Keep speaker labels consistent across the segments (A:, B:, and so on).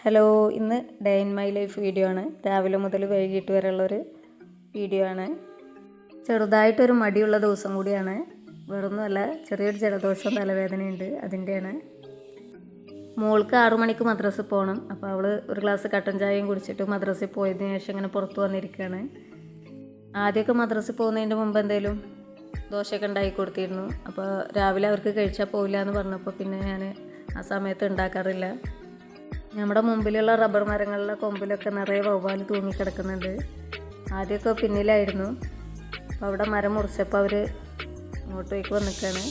A: Hello, ഇന്ന് day in my life video ആണ്. രാവിലെ മുതൽ വൈകിട്ട് വരെയുള്ളൊരു വീഡിയോ ആണ്. ചെറുതായിട്ടൊരു മടിയുള്ള ദിവസം കൂടിയാണ്. വേറൊന്നുമല്ല, ചെറിയൊരു ജലദോഷം തലവേദനയുണ്ട്, അതിൻ്റെയാണ്. മോൾക്ക് 6 മണിക്ക് മദ്രസയിൽ പോകണം. അപ്പോൾ അവൾ ഒരു ഗ്ലാസ് കട്ടൻ ചായയും കുടിച്ചിട്ട് മദ്രസയിൽ പോയതിന് ശേഷം ഇങ്ങനെ പുറത്ത് വന്നിരിക്കുകയാണ്. ആദ്യമൊക്കെ മദ്രസയിൽ പോകുന്നതിൻ്റെ മുമ്പ് എന്തെങ്കിലും ദോശയൊക്കെ ഉണ്ടാക്കി കൊടുത്തിരുന്നു. അപ്പോൾ രാവിലെ അവർക്ക് കഴിച്ചാൽ പോകില്ല എന്ന് പറഞ്ഞപ്പോൾ പിന്നെ ഞാൻ ആ സമയത്ത് ഉണ്ടാക്കാറില്ല. നമ്മുടെ മുമ്പിലുള്ള റബ്ബർ മരങ്ങളിലെ കൊമ്പിലൊക്കെ നിറയെ വവ്വാൽ തൂങ്ങിക്കിടക്കുന്നുണ്ട്. ആദ്യമൊക്കെ പിന്നിലായിരുന്നു. അപ്പോൾ അവിടെ മരം മുറിച്ചപ്പോൾ അവർ ഇങ്ങോട്ടേക്ക് വന്നിട്ടാണ്.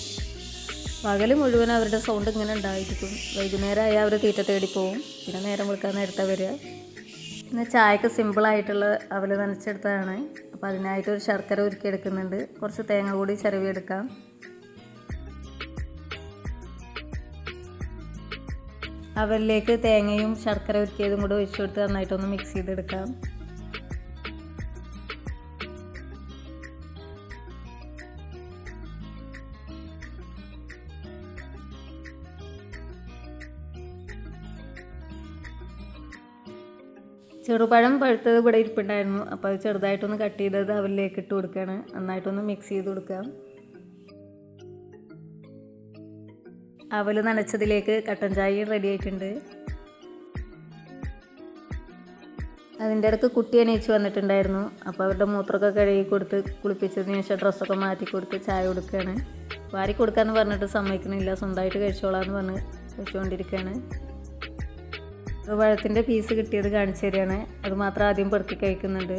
A: പകൽ മുഴുവൻ അവരുടെ സൗണ്ട് ഇങ്ങനെ ഉണ്ടായിരിക്കും. വൈകുന്നേരമായി അവർ തീറ്റ തേടി പോവും. പിന്നെ നേരം വെളുക്കാൻ നേരത്തെ വരിക. പിന്നെ ചായക്ക് സിമ്പിളായിട്ടുള്ള അവൽ നനച്ചെടുത്തതാണ്. അപ്പോൾ അതിനായിട്ടൊരു ശർക്കര ഉരുക്കിയെടുക്കുന്നുണ്ട്. കുറച്ച് തേങ്ങ കൂടി ചിരവിയെടുക്കാം. അവലിലേക്ക് തേങ്ങയും ശർക്കര ഉരുക്കിയതും കൂടെ ഒഴിച്ചു കൊടുത്ത് നന്നായിട്ടൊന്ന് മിക്സ് ചെയ്തെടുക്കാം. ചെറുപഴം പഴുത്തത് ഇവിടെ ഇരിപ്പുണ്ടായിരുന്നു. അപ്പോൾ അത് ചെറുതായിട്ടൊന്ന് കട്ട് ചെയ്തത് അവലിലേക്ക് ഇട്ട് കൊടുക്കുകയാണ്. നന്നായിട്ടൊന്ന് മിക്സ് ചെയ്ത് കൊടുക്കാം. അവൽ നനച്ചതിലേക്ക് കട്ടൻ ചായ റെഡി ആയിട്ടുണ്ട്. അതിൻ്റെ ഇടയ്ക്ക് കുട്ടി എണീച്ച് വന്നിട്ടുണ്ടായിരുന്നു. അപ്പോൾ അവരുടെ മൂത്രമൊക്കെ കഴുകി കൊടുത്ത് കുളിപ്പിച്ചതിന് ശേഷം ഡ്രസ്സൊക്കെ മാറ്റി കൊടുത്ത് ചായ കൊടുക്കുകയാണ്. വാരി കൊടുക്കാമെന്ന് പറഞ്ഞിട്ട് സമ്മതിക്കണില്ല. സ്വന്തമായിട്ട് കഴിച്ചോളാന്ന് പറഞ്ഞ് കഴിച്ചുകൊണ്ടിരിക്കുകയാണ്. പഴത്തിൻ്റെ പീസ് കിട്ടിയത് കാണിച്ചു തരികയാണ്. അത് മാത്രം ആദ്യം പെറുക്കി കഴിക്കുന്നുണ്ട്.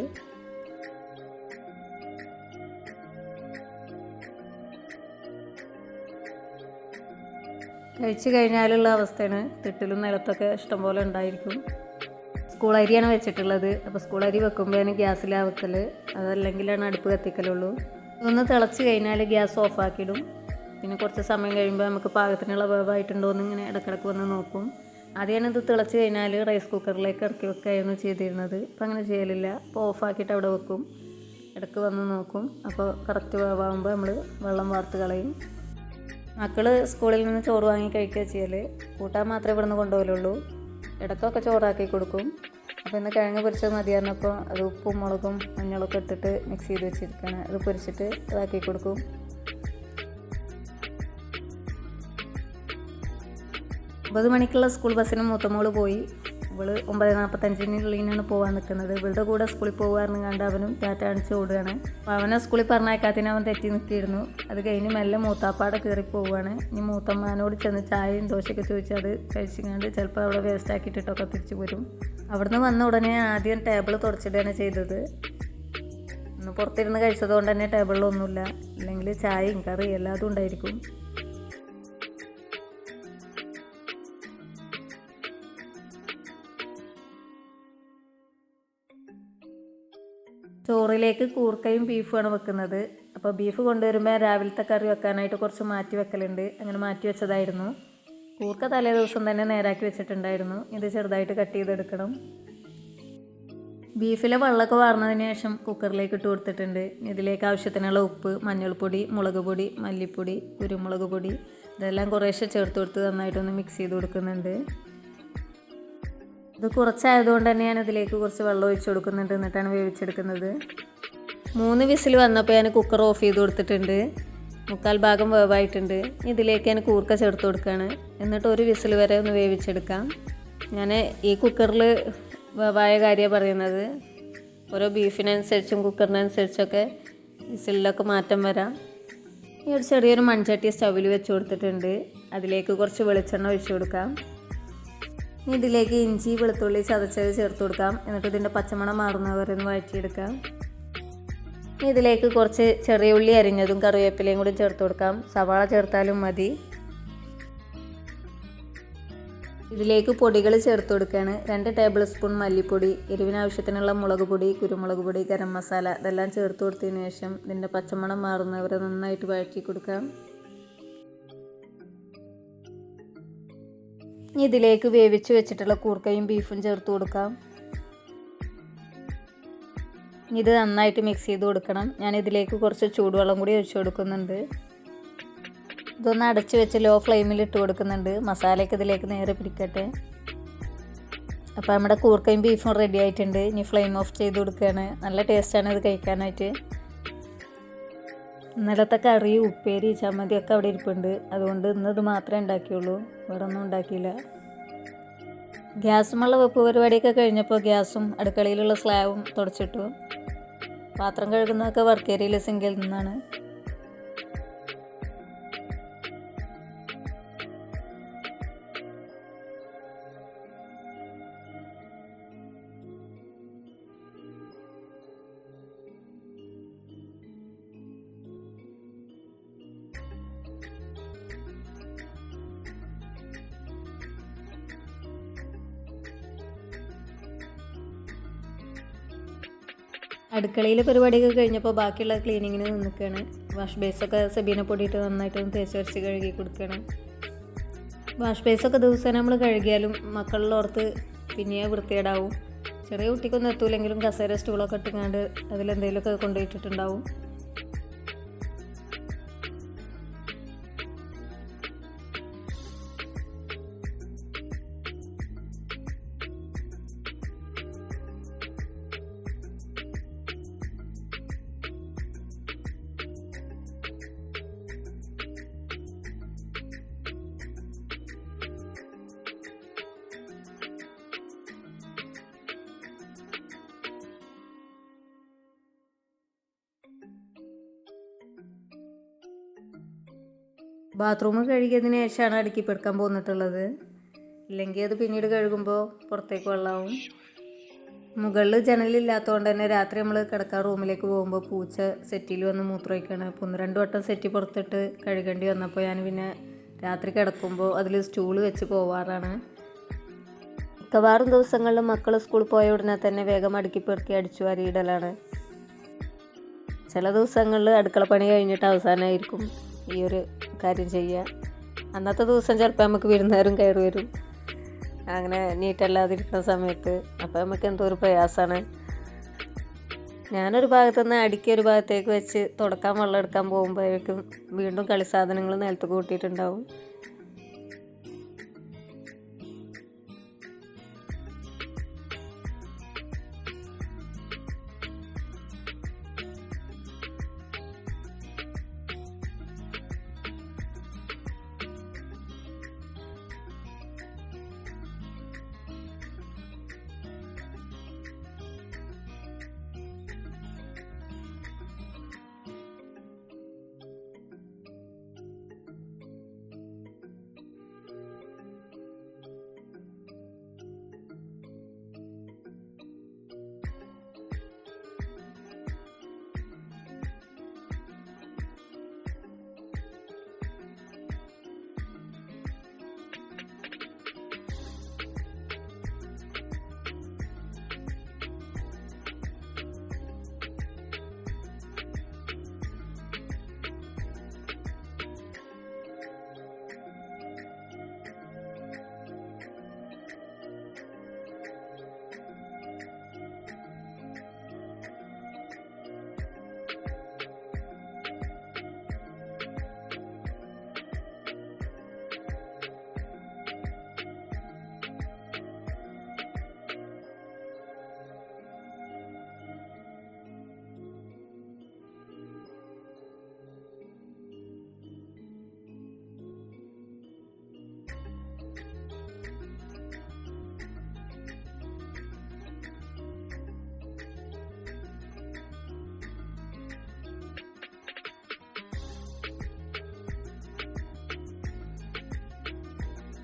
A: കഴിച്ചു കഴിഞ്ഞാലുള്ള അവസ്ഥയാണ്. തിട്ടിലും നിലത്തൊക്കെ ഇഷ്ടംപോലെ ഉണ്ടായിരിക്കും. സ്കൂൾ അരിയാണ് വെച്ചിട്ടുള്ളത്. അപ്പോൾ സ്കൂൾ അരി വെക്കുമ്പോഴാണ് ഗ്യാസിലാണ് വെക്കൽ. അതല്ലെങ്കിലാണ് അടുപ്പ് കത്തിക്കലുള്ളൂ. ഒന്ന് തിളച്ച് കഴിഞ്ഞാൽ ഗ്യാസ് ഓഫാക്കിയിടും. പിന്നെ കുറച്ച് സമയം കഴിയുമ്പോൾ നമുക്ക് പാകത്തിനുള്ള വേവായിട്ടുണ്ടോ എന്ന് ഇങ്ങനെ ഇടയ്ക്കിടയ്ക്ക് വന്ന് നോക്കും. ആദ്യമാണ് ഇത് തിളച്ച് കഴിഞ്ഞാൽ റൈസ് കുക്കറിലേക്ക് ഇറക്കി വെക്കുകയായിരുന്നു ചെയ്തിരുന്നത്. ഇപ്പം അങ്ങനെ ചെയ്യലില്ല. അപ്പോൾ ഓഫാക്കിയിട്ട് അവിടെ വെക്കും. ഇടയ്ക്ക് വന്ന് നോക്കും. അപ്പോൾ കറക്റ്റ് വേവാകുമ്പോൾ നമ്മൾ വെള്ളം വാർത്ത് കളയും. മക്കൾ സ്കൂളിൽ നിന്ന് ചോറ് വാങ്ങി കഴിക്കുക ചെയ്യൽ. കൂട്ടാൻ മാത്രമേ ഇവിടുന്ന് കൊണ്ടുപോകലുള്ളൂ. ഇടയ്ക്കൊക്കെ ചോറാക്കി കൊടുക്കും. അപ്പോൾ ഇന്ന് കിഴങ്ങ് പൊരിച്ചത് മതിയായിരുന്നപ്പോൾ അത് ഉപ്പും മുളകും മഞ്ഞളൊക്കെ ഇട്ടിട്ട് മിക്സ് ചെയ്ത് വെച്ചിരിക്കുകയാണ്. അത് പൊരിച്ചിട്ട് ഇതാക്കി കൊടുക്കും. ഒമ്പത് മണിക്കുള്ള സ്കൂൾ ബസ്സിന് മൂത്തമോള് പോയി. ഇവൾ 9:45 പോകാൻ നിൽക്കുന്നത്. ഇവളുടെ കൂടെ സ്കൂളിൽ പോകുമായിരുന്നു. കണ്ട് അവനും ടാറ്റ കാണിച്ച് ഓടുകയാണ്. അപ്പോൾ അവനെ സ്കൂളിൽ പറഞ്ഞയക്കാത്തിന് അവൻ തെറ്റി നിൽക്കിയിരുന്നു. അത് കഴിഞ്ഞ് മെല്ലെ മൂത്താപ്പാടെ കയറി പോവുകയാണ്. ഇനി മൂത്തമ്മാനോട് ചെന്ന് ചായയും ദോശയൊക്കെ ചോദിച്ചാൽ അത് കഴിച്ചിങ്ങാണ്ട് ചിലപ്പോൾ അവിടെ വേസ്റ്റ് ആക്കിയിട്ടിട്ടൊക്കെ തിരിച്ചു വരും. അവിടുന്ന് വന്ന ഉടനെ ആദ്യം ടേബിൾ തുടച്ചിടുകയാണ് ചെയ്തത്. ഒന്ന് പുറത്തിരുന്ന് കഴിച്ചതുകൊണ്ട് തന്നെ ടേബിളിലൊന്നുമില്ല. അല്ലെങ്കിൽ ചായയും കറി എല്ലാതും ഉണ്ടായിരിക്കും. ചോറിലേക്ക് കൂർക്കയും ബീഫുമാണ് വെക്കുന്നത്. അപ്പോൾ ബീഫ് കൊണ്ടുവരുമ്പോൾ രാവിലത്തെ കറി വെക്കാനായിട്ട് കുറച്ച് മാറ്റി വെക്കലുണ്ട്. അങ്ങനെ മാറ്റി വെച്ചതായിരുന്നു. കൂർക്ക തലേ ദിവസം തന്നെ നേരാക്കി വെച്ചിട്ടുണ്ടായിരുന്നു. ഇത് ചെറുതായിട്ട് കട്ട് ചെയ്തെടുക്കണം. ബീഫിലെ വെള്ളമൊക്കെ വാർന്നതിന് ശേഷം കുക്കറിലേക്ക് ഇട്ട് കൊടുത്തിട്ടുണ്ട്. ഇതിലേക്ക് ആവശ്യത്തിനുള്ള ഉപ്പ്, മഞ്ഞൾപ്പൊടി, മുളക് പൊടി, മല്ലിപ്പൊടി, കുരുമുളക് പൊടി ഇതെല്ലാം കുറേശ്ശെ ചേർത്ത് കൊടുത്ത് നന്നായിട്ടൊന്ന് മിക്സ് ചെയ്ത് കൊടുക്കുന്നുണ്ട്. ഇത് കുറച്ചായതുകൊണ്ട് തന്നെ ഞാൻ ഇതിലേക്ക് കുറച്ച് വെള്ളം ഒഴിച്ച് കൊടുക്കുന്നുണ്ട്. എന്നിട്ടാണ് വേവിച്ചെടുക്കുന്നത്. 3 വിസിൽ വന്നപ്പോൾ ഞാൻ കുക്കർ ഓഫ് ചെയ്ത് കൊടുത്തിട്ടുണ്ട്. 3/4 ഭാഗം വേവായിട്ടുണ്ട്. ഇതിലേക്ക് ഞാൻ കൂർക്ക ചേർത്ത് കൊടുക്കുകയാണ്. എന്നിട്ട് 1 വിസിൽ വരെ ഒന്ന് വേവിച്ചെടുക്കാം. ഞാൻ ഈ കുക്കറിൽ വേവായ കാര്യമാണ് പറയുന്നത്. ഓരോ ബീഫിനനുസരിച്ചും കുക്കറിനനുസരിച്ചൊക്കെ വിസിലിലൊക്കെ മാറ്റം വരാം. ഈ ഒരു ചെറിയൊരു മൺചട്ടി സ്റ്റൗവിൽ വെച്ച് കൊടുത്തിട്ടുണ്ട്. അതിലേക്ക് കുറച്ച് വെളിച്ചെണ്ണ ഒഴിച്ച് കൊടുക്കാം. ഇതിലേക്ക് ഇഞ്ചി വെളുത്തുള്ളി ചതച്ചത് ചേർത്ത് കൊടുക്കാം. എന്നിട്ട് ഇതിൻ്റെ പച്ചമണം മാറുന്നവരെ ഒന്ന് വഴറ്റിയെടുക്കാം. ഇതിലേക്ക് കുറച്ച് ചെറിയ ഉള്ളി അരിഞ്ഞതും കറിവേപ്പിലയും കൂടി ചേർത്ത് കൊടുക്കാം. സവാള ചേർത്താലും മതി. ഇതിലേക്ക് പൊടികൾ ചേർത്ത് കൊടുക്കുകയാണ്. 2 ടേബിൾ സ്പൂൺ മല്ലിപ്പൊടി, എരിവിനാവശ്യത്തിനുള്ള മുളക് പൊടി, കുരുമുളക് പൊടി, ഗരം മസാല ഇതെല്ലാം ചേർത്ത് കൊടുത്തതിന് ശേഷം ഇതിൻ്റെ പച്ചമണം മാറുന്നവരെ നന്നായിട്ട് വഴറ്റി കൊടുക്കാം. ഇതിലേക്ക് വേവിച്ച് വെച്ചിട്ടുള്ള കൂർക്കയും ബീഫും ചേർത്ത് കൊടുക്കാം. ഇത് നന്നായിട്ട് മിക്സ് ചെയ്ത് കൊടുക്കണം. ഞാൻ ഇതിലേക്ക് കുറച്ച് ചൂടുവെള്ളം കൂടി ഒഴിച്ചു കൊടുക്കുന്നുണ്ട്. ഇതൊന്ന് അടച്ച് വെച്ച് ലോ ഫ്ലെയിമിൽ ഇട്ട് കൊടുക്കുന്നുണ്ട്. മസാലയൊക്കെ ഇതിലേക്ക് നേരെ പിടിക്കട്ടെ. അപ്പോൾ നമ്മുടെ കൂർക്കയും ബീഫും റെഡി ആയിട്ടുണ്ട്. ഇനി ഫ്ലെയിം ഓഫ് ചെയ്ത് കൊടുക്കുകയാണ്. നല്ല ടേസ്റ്റാണ് ഇത് കഴിക്കാനായിട്ട്. ഇന്നലത്തെ കറി, ഉപ്പേരി, ചമ്മന്തിയൊക്കെ അവിടെ ഇരിപ്പുണ്ട്. അതുകൊണ്ട് ഇന്നത് മാത്രമേ ഉണ്ടാക്കിയുള്ളൂ, വേറെ ഒന്നും ഉണ്ടാക്കിയില്ല. ഗ്യാസുമുള്ള വെപ്പ് പരിപാടിയൊക്കെ കഴിഞ്ഞപ്പോൾ ഗ്യാസും അടുക്കളയിലുള്ള സ്ലാബും തുടച്ചിട്ടു. പാത്രം കഴുകുന്നതൊക്കെ വർക്ക് ഏരിയയിലെ സിങ്കിൽ നിന്നാണ്. അടുക്കളയിലെ പരിപാടിയൊക്കെ കഴിഞ്ഞപ്പോൾ ബാക്കിയുള്ള ക്ലീനിങ്ങിന് നിൽക്കുകയാണ്. വാഷ് ബേസൊക്കെ സബീന പൊടിയിട്ട് നന്നായിട്ടൊന്ന് തേച്ച് വരച്ച് കഴുകി കൊടുക്കുകയാണ്. വാഷ് ബേസൊക്കെ ദിവസം നമ്മൾ കഴുകിയാലും മക്കളിലോർത്ത് പിന്നെ വൃത്തികേടാവും. ചെറിയ കുട്ടിക്കൊന്നും എത്തൂലെങ്കിലും കസേര സ്റ്റൂളൊക്കെ ഇട്ടുകൊണ്ട് അതിലെന്തെങ്കിലുമൊക്കെ കൊണ്ടുപോയിട്ടിട്ടുണ്ടാവും. ബാത്റൂം കഴുകിയതിന് ശേഷമാണ് അടുക്കി പെടുക്കാൻ പോന്നിട്ടുള്ളത്. ഇല്ലെങ്കിൽ അത് പിന്നീട് കഴുകുമ്പോൾ പുറത്തേക്ക് വെള്ളമാവും. മുകളിൽ ജനലില്ലാത്തതുകൊണ്ട് തന്നെ രാത്രി നമ്മൾ കിടക്കാൻ റൂമിലേക്ക് പോകുമ്പോൾ പൂച്ച സെറ്റിയിൽ വന്ന് മൂത്രമൊഴിക്കുകയാണ്. അപ്പോൾ 1-2 വട്ടം സെറ്റി പുറത്തിട്ട് കഴുകേണ്ടി വന്നപ്പോൾ ഞാൻ പിന്നെ രാത്രി കിടക്കുമ്പോൾ അതിൽ സ്റ്റൂള് വെച്ച് പോവാറാണ്. മിക്കവാറും ദിവസങ്ങളിൽ മക്കൾ സ്കൂളിൽ പോയ ഉടനെ തന്നെ വേഗം അടുക്കി പെറുക്കി അടിച്ചു വാരിയിടലാണ്. ചില ദിവസങ്ങളിൽ അടുക്കള പണി കഴിഞ്ഞിട്ട് അവസാനമായിരിക്കും ഈ ഒരു കാര്യം ചെയ്യുക. അന്നത്തെ ദിവസം ചിലപ്പോൾ നമുക്ക് വിരുന്നുകാരും കയറി വരും, അങ്ങനെ നീറ്റല്ലാതിരിക്കുന്ന സമയത്ത്. അപ്പോൾ നമുക്ക് എന്തോ ഒരു പ്രയാസമാണ്. ഞാനൊരു ഭാഗത്തുനിന്ന് അടുക്കി ഒരു ഭാഗത്തേക്ക് വെച്ച് തുടക്കാൻ വെള്ളം എടുക്കാൻ പോകുമ്പോഴേക്കും വീണ്ടും കളി സാധനങ്ങൾ നിലത്ത് കൂട്ടിയിട്ടുണ്ടാവും.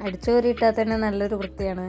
A: അടിച്ചോരിയിട്ടാൽ തന്നെ നല്ലൊരു വൃത്തിയാണ്.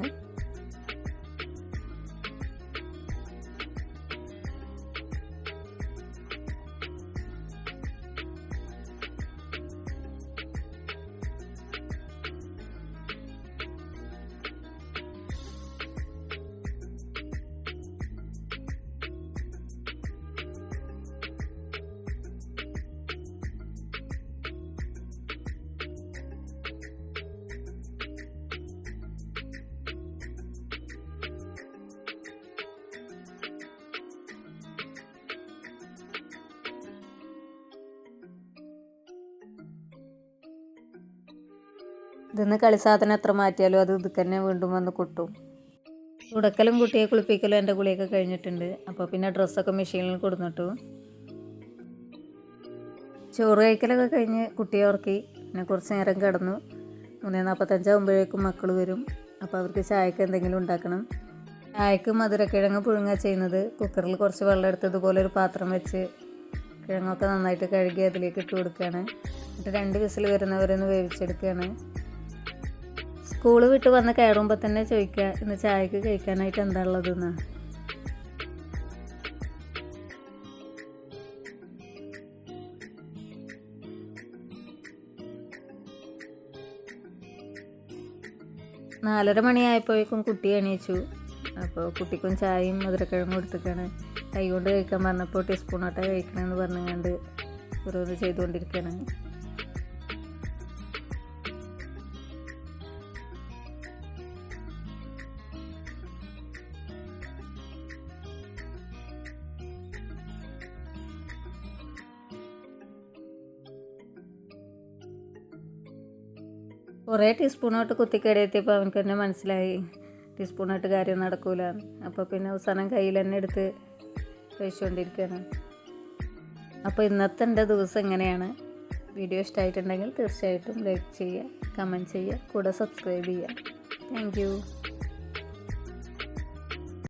A: ഇതിന്ന് കളി സാധനം എത്ര മാറ്റിയാലും അത് ഇത് തന്നെ വീണ്ടും വന്ന് കൊട്ടും. ഉടക്കലും കുട്ടിയെ കുളിപ്പിക്കലും എൻ്റെ കുളിയൊക്കെ കഴിഞ്ഞിട്ടുണ്ട്. അപ്പോൾ പിന്നെ ഡ്രസ്സൊക്കെ മെഷീനിൽ കൊടുന്നിട്ടു. ചോറ് കഴിക്കലൊക്കെ കഴിഞ്ഞ് കുട്ടിയെ ഉറക്കി. പിന്നെ കുറച്ച് നേരം കിടന്നു. 3:45 ആകുമ്പോഴേക്കും മക്കൾ വരും. അപ്പോൾ അവർക്ക് ചായക്ക് എന്തെങ്കിലും ഉണ്ടാക്കണം. ചായക്ക് മധുരക്കിഴങ്ങ് പുഴുങ്ങുക ചെയ്യുന്നത്. കുക്കറിൽ കുറച്ച് വെള്ളം എടുത്ത് ഇതുപോലെ ഒരു പാത്രം വെച്ച് കിഴങ്ങൊക്കെ നന്നായിട്ട് കഴുകി അതിലേക്ക് ഇട്ട് കൊടുക്കുകയാണ്. എന്നിട്ട് 2 വിസിൽ വരുന്നവരൊന്ന് വേവിച്ചെടുക്കുകയാണ്. സ്കൂൾ വിട്ട് വന്ന് കയറുമ്പോൾ തന്നെ ചോദിക്കുക ഇന്ന് ചായക്ക് കഴിക്കാനായിട്ട് എന്താ ഉള്ളതെന്ന്. നാലര മണിയായപ്പോഴേക്കും കുട്ടി എണീച്ചു. അപ്പോൾ കുട്ടിക്കും ചായയും മധുരക്കിഴങ്ങും കൊടുത്തിട്ടാണ്. കൈ കൊണ്ട് കഴിക്കാൻ പറഞ്ഞപ്പോൾ ടീസ്പൂണോട്ടാ കഴിക്കണമെന്ന് പറഞ്ഞുകൊണ്ട് ഓരോന്ന് ചെയ്തുകൊണ്ടിരിക്കുകയാണ്. കുറേ ടീസ്പൂണോട്ട് കുത്തിക്കയറിയെത്തിയപ്പോൾ അവനക്ക് തന്നെ മനസ്സിലായി ടീസ്പൂണായിട്ട് കാര്യം നടക്കൂല. അപ്പോൾ പിന്നെ അവസാനം കയ്യിൽ തന്നെ എടുത്ത് കഴിച്ചുകൊണ്ടിരിക്കുകയാണ്. അപ്പോൾ ഇന്നത്തെ എൻ്റെ ദിവസം എങ്ങനെയാണ്? വീഡിയോ ഇഷ്ടമായിട്ടുണ്ടെങ്കിൽ തീർച്ചയായിട്ടും ലൈക്ക് ചെയ്യുക, കമൻറ്റ് ചെയ്യുക, കൂടെ സബ്സ്ക്രൈബ് ചെയ്യുക. Thank you.